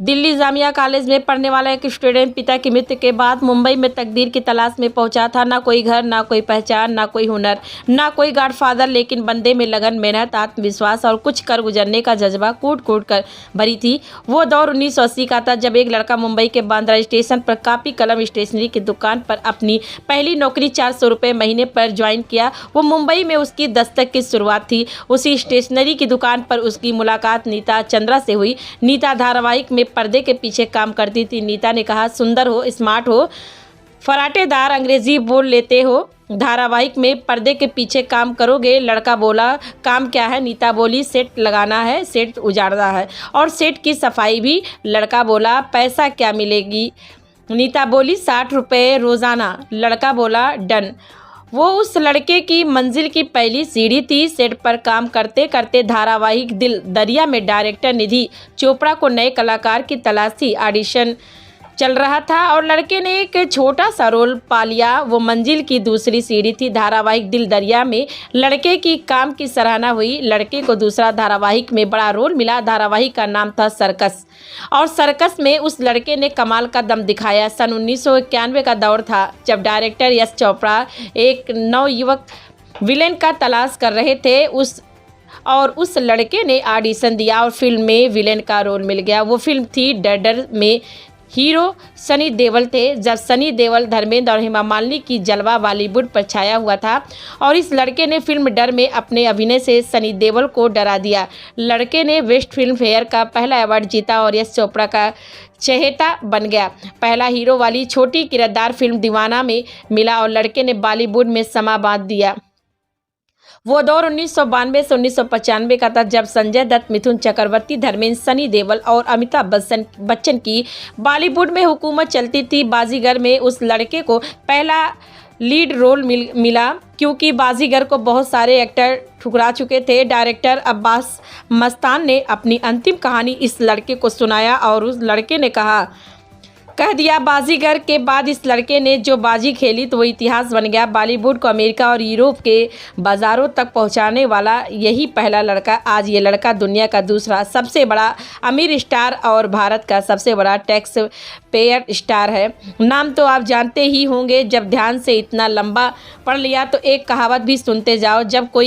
Delhi Jamia college में पढ़ने वाला एक स्टूडेंट पिता की मृत्यु के बाद मुंबई में तकदीर की तलाश में पहुंचा था। ना कोई घर, ना कोई पहचान, ना कोई हुनर, ना कोई गॉडफादर, लेकिन बंदे में लगन, मेहनत, आत्मविश्वास और कुछ कर गुजरने का जज्बा कूट कूट कर भरी थी। वो दौर 1980 का था जब एक लड़का मुंबई के बांद्रा स्टेशन पर कापी कलम स्टेशनरी की दुकान पर अपनी पहली नौकरी 400 रुपये महीने पर ज्वाइन किया। वो मुंबई में उसकी दस्तक की शुरुआत थी। उसी स्टेशनरी की दुकान पर उसकी मुलाकात नीता चंद्रा से हुई। नीता धारावाहिक में पर्दे के पीछे काम करती थी। नीता ने कहा, सुंदर हो, स्मार्ट हो, फराटेदार अंग्रेजी बोल लेते हो, धारावाहिक में पर्दे के पीछे काम करोगे। लड़का बोला, काम क्या है? नीता बोली, सेट लगाना है, सेट उजाड़ना है और सेट की सफाई भी। लड़का बोला, पैसा क्या मिलेगी? नीता बोली, 60 रुपये रोज़ाना। लड़का बोला, डन। वो उस लड़के की मंजिल की पहली सीढ़ी थी। सेट पर काम करते करते धारावाहिक दिल दरिया में डायरेक्टर निधि चोपड़ा को नए कलाकार की तलाश थी। ऑडिशन चल रहा था और लड़के ने एक छोटा सा रोल पा लिया। वो मंजिल की दूसरी सीढ़ी थी। धारावाहिक दिल दरिया में लड़के की काम की सराहना हुई। लड़के को दूसरा धारावाहिक में बड़ा रोल मिला। धारावाहिक का नाम था सर्कस और सर्कस में उस लड़के ने कमाल का दम दिखाया। सन 1991 का दौर था जब डायरेक्टर यश चोपड़ा एक नवयुवक विलेन का तलाश कर रहे थे। उस लड़के ने ऑडिशन दिया और फिल्म में विलेन का रोल मिल गया। वो फिल्म थी डर में हीरो सनी देओल थे। जब सनी देओल, धर्मेंद्र और हेमा मालिनी की जलवा बॉलीवुड पर छाया हुआ था और इस लड़के ने फिल्म डर में अपने अभिनय से सनी देओल को डरा दिया। लड़के ने बेस्ट फिल्म फेयर का पहला अवार्ड जीता और यश चोपड़ा का चहेता बन गया। पहला हीरो वाली छोटी किरदार फिल्म दीवाना में मिला और लड़के ने बॉलीवुड में समा बांध दिया। वो दौर 1992 से 1995 का था जब संजय दत्त, मिथुन चक्रवर्ती, धर्मेंद्र, सनी देओल और अमिताभ बच्चन की बॉलीवुड में हुकूमत चलती थी। बाजीगर में उस लड़के को पहला लीड रोल मिला क्योंकि बाजीगर को बहुत सारे एक्टर ठुकरा चुके थे। डायरेक्टर अब्बास मस्तान ने अपनी अंतिम कहानी इस लड़के को सुनाया और उस लड़के ने कह दिया, बाजीगर के बाद इस लड़के ने जो बाजी खेली तो वो इतिहास बन गया। बॉलीवुड को अमेरिका और यूरोप के बाज़ारों तक पहुंचाने वाला यही पहला लड़का। आज ये लड़का दुनिया का दूसरा सबसे बड़ा अमीर स्टार और भारत का सबसे बड़ा टैक्स पेयर स्टार है। नाम तो आप जानते ही होंगे। जब ध्यान से इतना लंबा पढ़ लिया तो एक कहावत भी सुनते जाओ, जब कोई